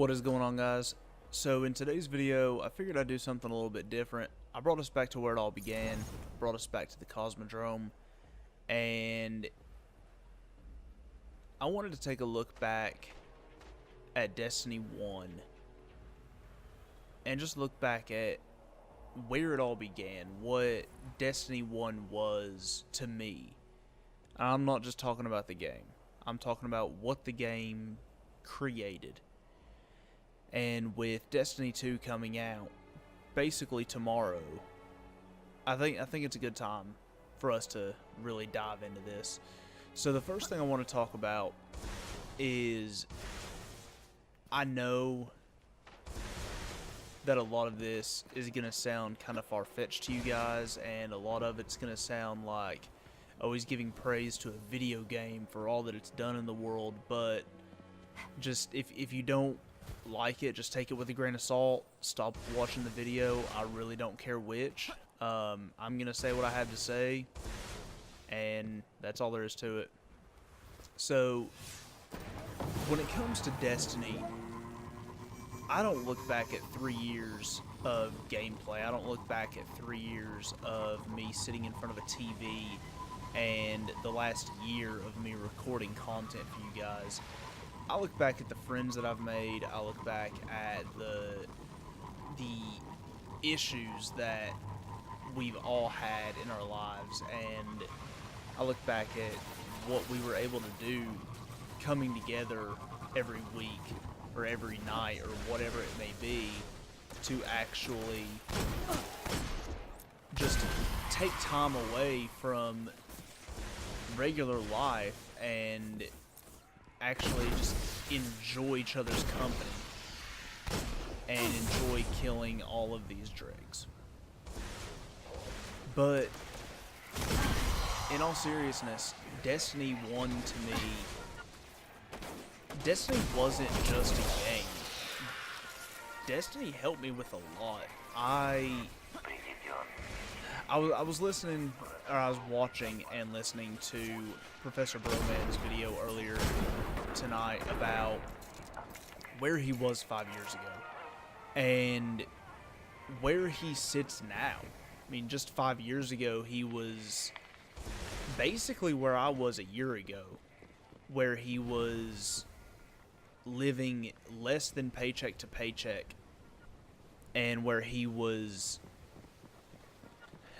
What is going on, guys? So in today's video, I figured I'd do something a little bit different. I brought us back to where it all began, brought us back to the Cosmodrome, and I wanted to take a look back at Destiny 1 and just look back at where it all began, what Destiny 1 was to me. I'm not just talking about the game. I'm talking about what the game created. And with Destiny 2 coming out basically tomorrow, I think it's a good time for us to really dive into this. So the first thing I want to talk about is, I know that a lot of this is going to sound kind of far-fetched to you guys, and a lot of it's going to sound like always giving praise to a video game for all that it's done in the world, but just if you don't like it, just take it with a grain of salt. Stop watching the video. I really don't care which. I'm gonna say what I have to say, and that's all there is to it. So when it comes to Destiny, I don't look back at 3 years of gameplay. I don't look back at 3 years of me sitting in front of a TV and the last year of me recording content for you guys. I look back at the friends that I've made. I look back at the issues that we've all had in our lives, and I look back at what we were able to do coming together every week or every night or whatever it may be to actually just take time away from regular life and actually just enjoy each other's company and enjoy killing all of these dregs. But in all seriousness, Destiny 1 to me, Destiny wasn't just a game. Destiny helped me with a lot. I was listening, or I was watching and listening to Professor Broman's video earlier tonight about where he was 5 years ago and where he sits now. I mean, just 5 years ago, he was basically where I was a year ago, where he was living less than paycheck to paycheck, and where he was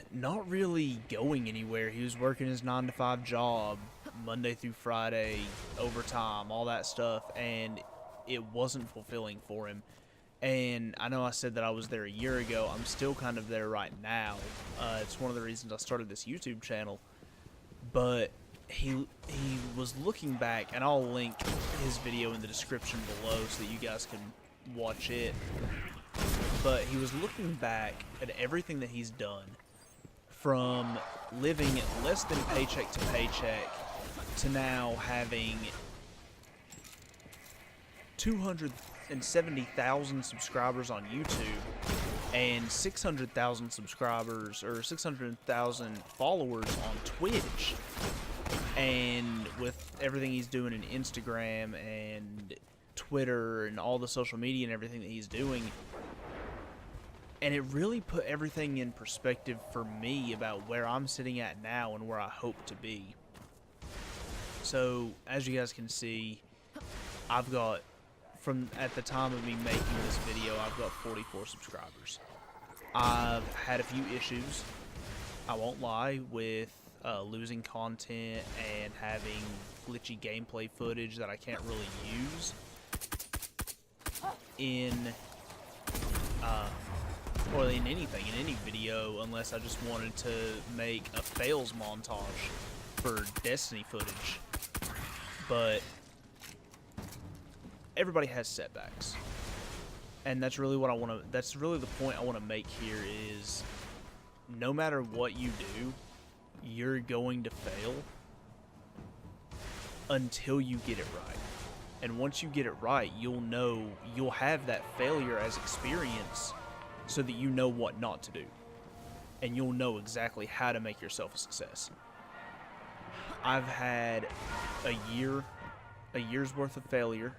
not really going anywhere. He was working his 9-to-5 job, Monday through Friday, overtime, all that stuff, and it wasn't fulfilling for him. And I know I said that I was there a year ago. I'm still kind of there right now. It's one of the reasons I started this YouTube channel. But he was looking back, and I'll link his video in the description below so that you guys can watch it. But he was looking back at everything that he's done, from living less than paycheck to paycheck to now having 270,000 subscribers on YouTube and 600,000 subscribers or 600,000 followers on Twitch. And with everything he's doing in Instagram and Twitter and all the social media and everything that he's doing, and it really put everything in perspective for me about where I'm sitting at now and where I hope to be. So, as you guys can see, I've got, from at the time of me making this video, I've got 44 subscribers. I've had a few issues, I won't lie, with losing content and having glitchy gameplay footage that I can't really use in or in anything, in any video, unless I just wanted to make a fails montage for Destiny footage. But everybody has setbacks, and that's really what I want to, that's really the point I want to make here is, no matter what you do, you're going to fail until you get it right. And once you get it right, you'll know, you'll have that failure as experience so that you know what not to do. And you'll know exactly how to make yourself a success. I've had a year's worth of failure,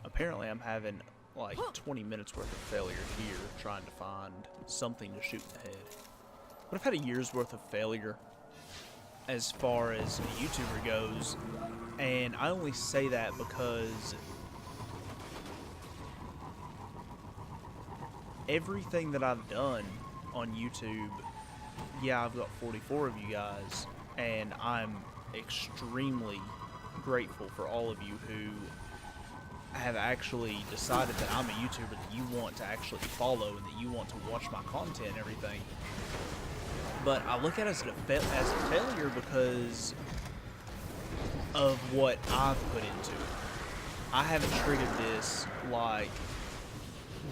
apparently I'm having like 20 minutes worth of failure here trying to find something to shoot in the head. But I've had a year's worth of failure as far as a YouTuber goes, and I only say that because everything that I've done on YouTube, yeah, I've got 44 of you guys, and I'm extremely grateful for all of you who have actually decided that I'm a YouTuber that you want to actually follow and that you want to watch my content and everything. But I look at it as a failure because of what I've put into it. I haven't treated this like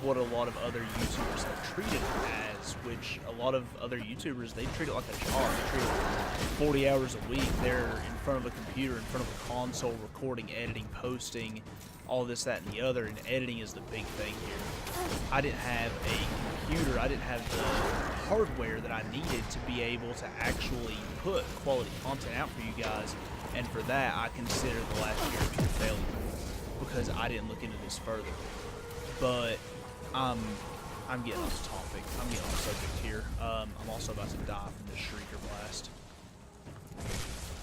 what a lot of other YouTubers have treated it as, which a lot of other YouTubers, they treat it like a job. They treat it 40 hours a week. They're in front of a computer, in front of a console, recording, editing, posting, all this, that, and the other, and editing is the big thing here. I didn't have a computer, I didn't have the hardware that I needed to be able to actually put quality content out for you guys, and for that, I consider the last year to be a failure, because I didn't look into this further. But I'm getting off topic. I'm getting off subject here. I'm also about to die from this Shrieker blast.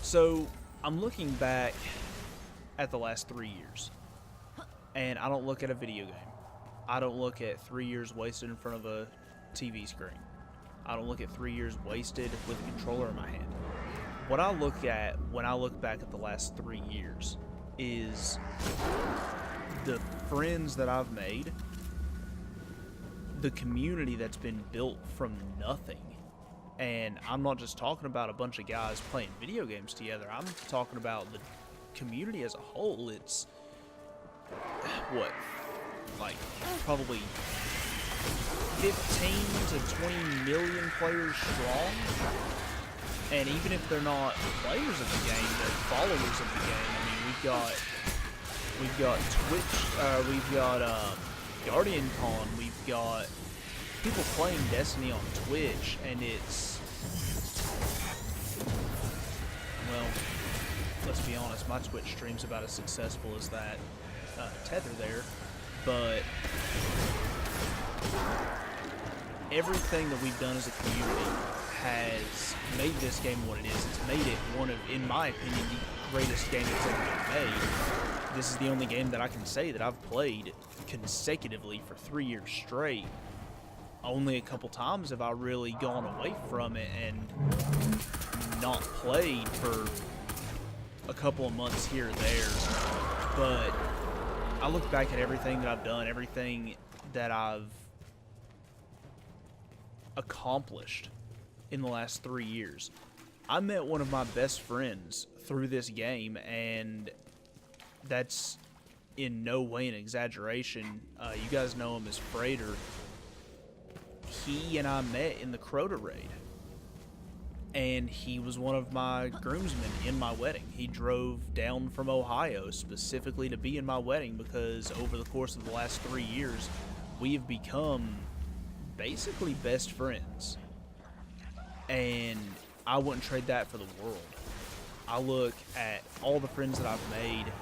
So, I'm looking back at the last 3 years. And I don't look at a video game. I don't look at 3 years wasted in front of a TV screen. I don't look at 3 years wasted with a controller in my hand. What I look at when I look back at the last 3 years is the friends that I've made, the community that's been built from nothing. And I'm not just talking about a bunch of guys playing video games together. I'm talking about the community as a whole. It's what, like probably 15 to 20 million players strong. And even if they're not players of the game, they're followers of the game. I mean, we've got Twitch, we've got Guardian Con, we've got people playing Destiny on Twitch, and it's, well, let's be honest, my Twitch stream's about as successful as that Tether there, but everything that we've done as a community has made this game what it is. It's made it one of, in my opinion, the greatest game that's ever been made. This is the only game that I can say that I've played consecutively for 3 years straight. Only a couple times have I really gone away from it and not played for a couple of months here or there. But I look back at everything that I've done, everything that I've accomplished in the last 3 years. I met one of my best friends through this game, and that's in no way an exaggeration. You guys know him as Freighter. He and I met in the Crota raid, and he was one of my groomsmen in my wedding. He drove down from Ohio specifically to be in my wedding because over the course of the last 3 years, we have become basically best friends. And I wouldn't trade that for the world. I look at all the friends that I've made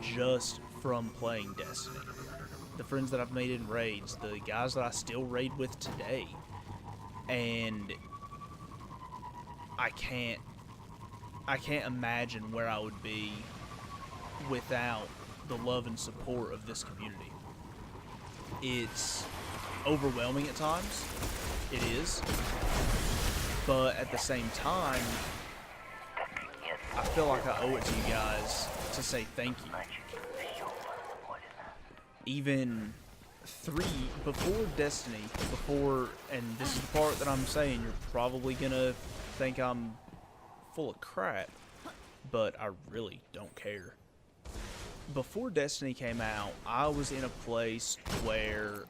just from playing Destiny. The friends that I've made in raids, the guys that I still raid with today. And I can't imagine where I would be without the love and support of this community. It's overwhelming at times. It is. But at the same time, I feel like I owe it to you guys to say thank you. Even before Destiny, and this is the part that I'm saying, you're probably gonna think I'm full of crap, but I really don't care. Before Destiny came out, I was in a place where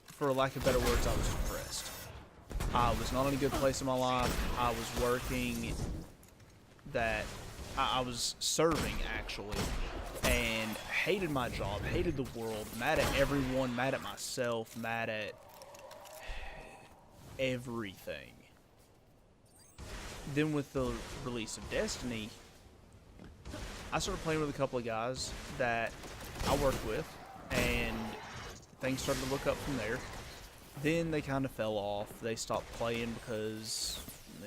for lack of better words, I was depressed. I was not in a good place in my life. I was working I was serving, actually, and hated my job, hated the world, mad at everyone, mad at myself, mad at everything. Then with the release of Destiny, I started playing with a couple of guys that I work with, and things started to look up from there. Then they kind of fell off. They stopped playing because,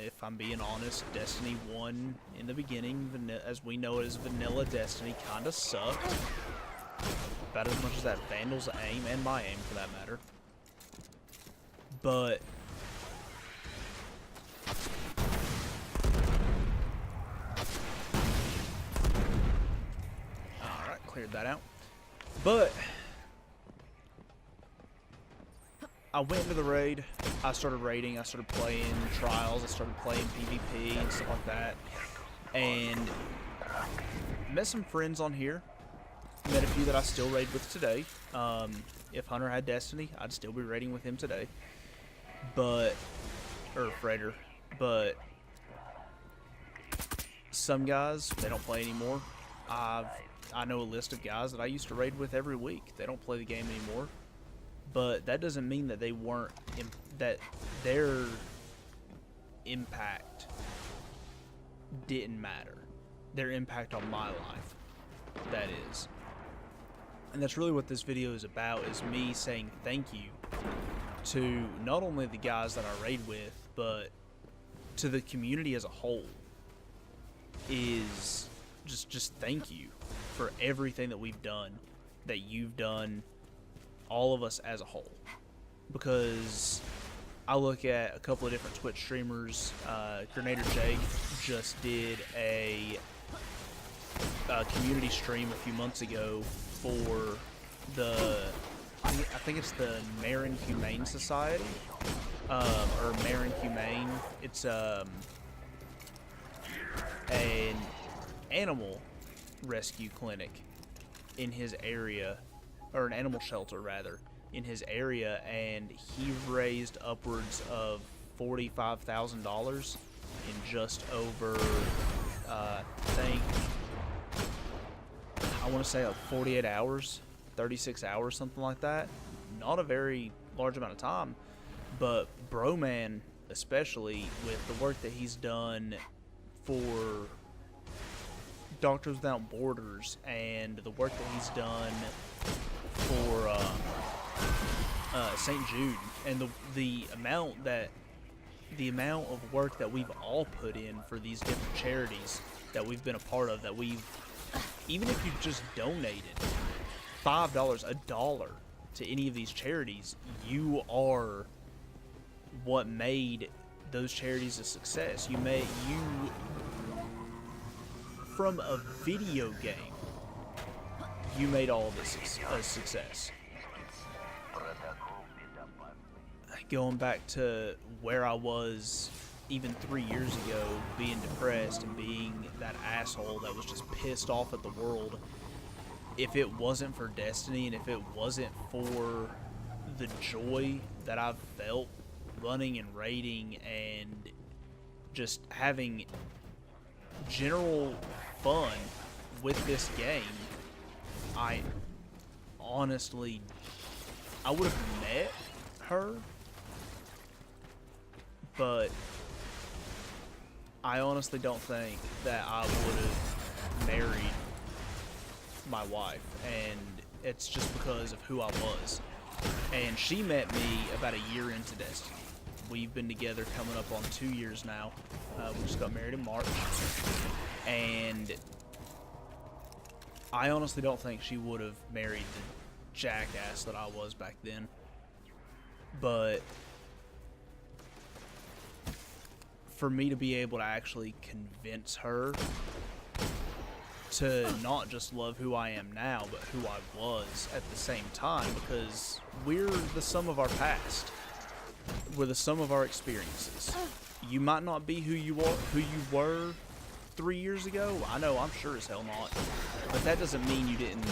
if I'm being honest, Destiny 1 in the beginning, as we know it as vanilla Destiny, kind of sucked. About as much as that Vandal's aim, and my aim for that matter. But alright, cleared that out. But I went into the raid, I started raiding, I started playing trials, I started playing PvP and stuff like that, and met some friends on here, met a few that I still raid with today. If Hunter had Destiny, I'd still be raiding with him today, but, or Freighter, but some guys, they don't play anymore. I know a list of guys that I used to raid with every week. They don't play the game anymore. But that doesn't mean that they weren't, that their impact didn't matter. Their impact on my life, that is. And that's really what this video is about, is me saying thank you to not only the guys that I raid with, but to the community as a whole. Is just thank you for everything that we've done, that you've done, all of us as a whole. Because I look at a couple of different Twitch streamers. Grenader Jake just did a community stream a few months ago for the, I think it's the Marin Humane Society, or Marin Humane. It's an animal rescue clinic in his area, or an animal shelter rather, in his area, and he raised upwards of $45,000 in just over, I want to say 48 hours, 36 hours, something like that. Not a very large amount of time, but Broman, especially with the work that he's done for Doctors Without Borders and the work that he's done for St. Jude, and the amount of work that we've all put in for these different charities that we've been a part of, that we've, even if you've just donated $5, $1 to any of these charities, you are what made those charities a success. You from a video game, you made all of this a success. Going back to where I was even 3 years ago, being depressed and being that asshole that was just pissed off at the world, if it wasn't for Destiny and if it wasn't for the joy that I've felt running and raiding and just having general fun with this game, I honestly, I would have met her, but I honestly don't think that I would have married my wife, and it's just because of who I was. And she met me about a year into Destiny. We've been together coming up on 2 years now. We just got married in March, and I honestly don't think she would have married the jackass that I was back then. But for me to be able to actually convince her to not just love who I am now, but who I was at the same time, because we're the sum of our past. We're the sum of our experiences. You might not be who you were 3 years ago. I know, I'm sure as hell not. But that doesn't mean you didn't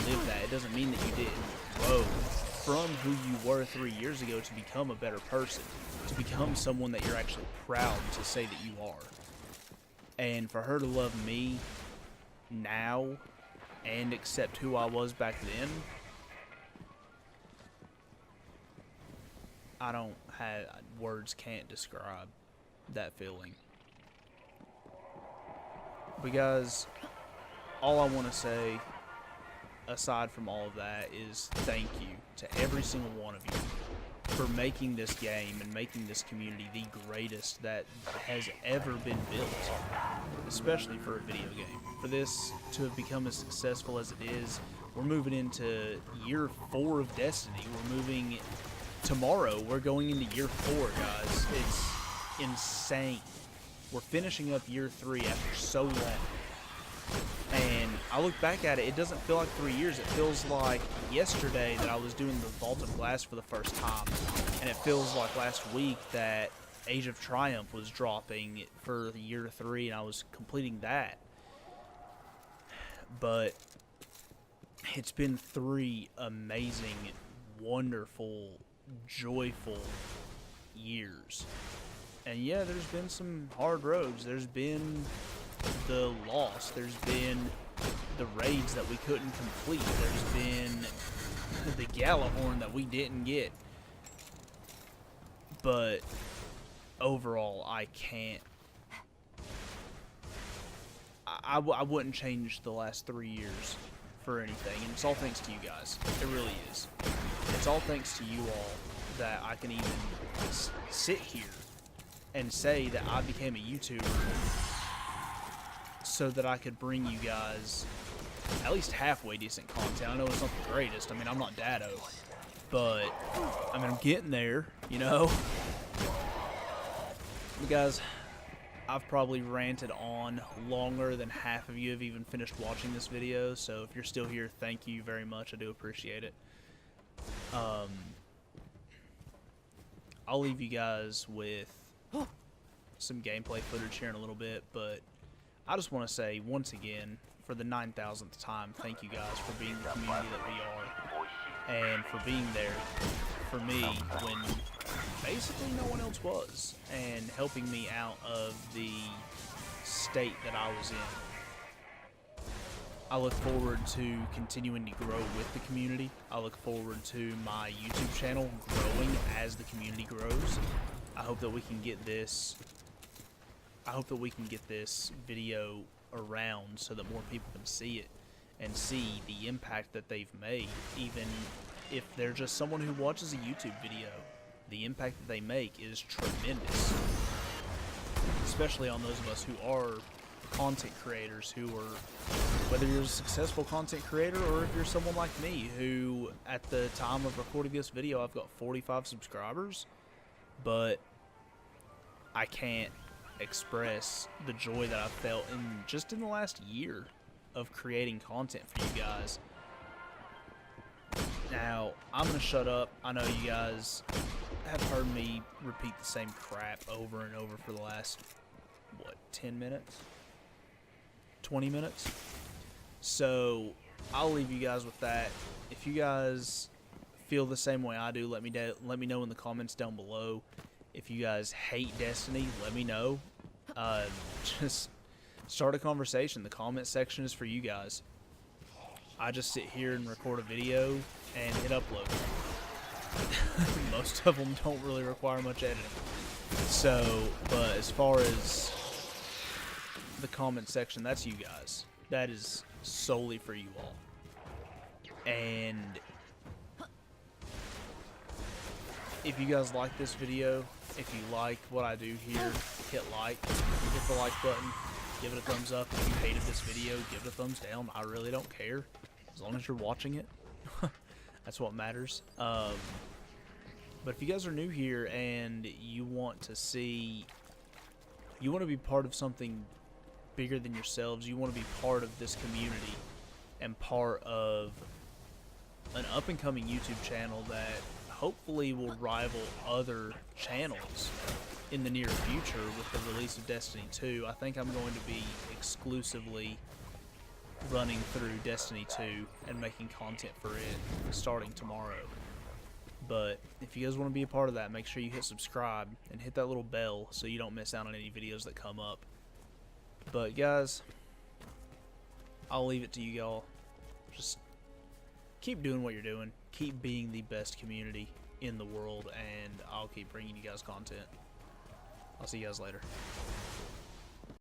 live that. It doesn't mean that you didn't grow from who you were 3 years ago to become a better person, to become someone that you're actually proud to say that you are. And for her to love me now and accept who I was back then, I don't have words, can't describe that feeling. But guys, all I want to say, aside from all of that, is thank you to every single one of you for making this game and making this community the greatest that has ever been built, especially for a video game. For this to have become as successful as it is, we're moving into year 4 of Destiny. We're moving tomorrow. We're going into year 4, guys. It's insane. We're finishing up year 3 after so long. And I look back at it, it doesn't feel like 3 years. It feels like yesterday that I was doing the Vault of Glass for the first time. And it feels like last week that Age of Triumph was dropping for year 3 and I was completing that. But it's been 3 amazing, wonderful, joyful years. And yeah, there's been some hard roads. There's been the loss. There's been the raids that we couldn't complete. There's been the Galahorn that we didn't get. But overall, I can't. I wouldn't change the last 3 years for anything, and it's all thanks to you guys. It really is. It's all thanks to you all that I can even sit here and say that I became a YouTuber so that I could bring you guys at least halfway decent content. I know it's not the greatest. I mean, I'm not Dado, but I mean, I'm getting there, you know? But guys, I've probably ranted on longer than half of you have even finished watching this video, so if you're still here, thank you very much. I do appreciate it. I'll leave you guys with some gameplay footage here in a little bit, but I just want to say once again, for the 9,000th time, thank you guys for being the community that we are, and for being there for me when basically no one else was, and helping me out of the state that I was in. I look forward to continuing to grow with the community. I look forward to my YouTube channel growing as the community grows. I hope that we can get this video around so that more people can see it and see the impact that they've made. Even if they're just someone who watches a YouTube video, the impact that they make is tremendous. Especially on those of us who are content creators, who are, whether you're a successful content creator or if you're someone like me who, at the time of recording this video, I've got 45 subscribers, but I can't express the joy that I've felt in the last year of creating content for you guys. Now, I'm gonna shut up. I know you guys have heard me repeat the same crap over and over for the last, what, 10 minutes? 20 minutes? So, I'll leave you guys with that. If you guys feel the same way I do, let me know in the comments down below. If you guys hate Destiny, let me know. Just start a conversation. The comment section is for you guys. I just sit here and record a video and hit upload. Most of them don't really require much editing. So, but as far as the comment section, that's you guys. That is solely for you all. And if you guys like this video, if you like what I do here, hit like, hit the like button, give it a thumbs up. If you hated this video, give it a thumbs down. I really don't care, as long as you're watching it. That's what matters. But if you guys are new here and you want to be part of something bigger than yourselves, you want to be part of this community and part of an up-and-coming YouTube channel that hopefully will rival other channels in the near future with the release of Destiny 2. I think I'm going to be exclusively running through Destiny 2 and making content for it starting tomorrow. But if you guys want to be a part of that, make sure you hit subscribe and hit that little bell so you don't miss out on any videos that come up. But guys, I'll leave it to you all. Just keep doing what you're doing. Keep being the best community in the world, and I'll keep bringing you guys content. I'll see you guys later.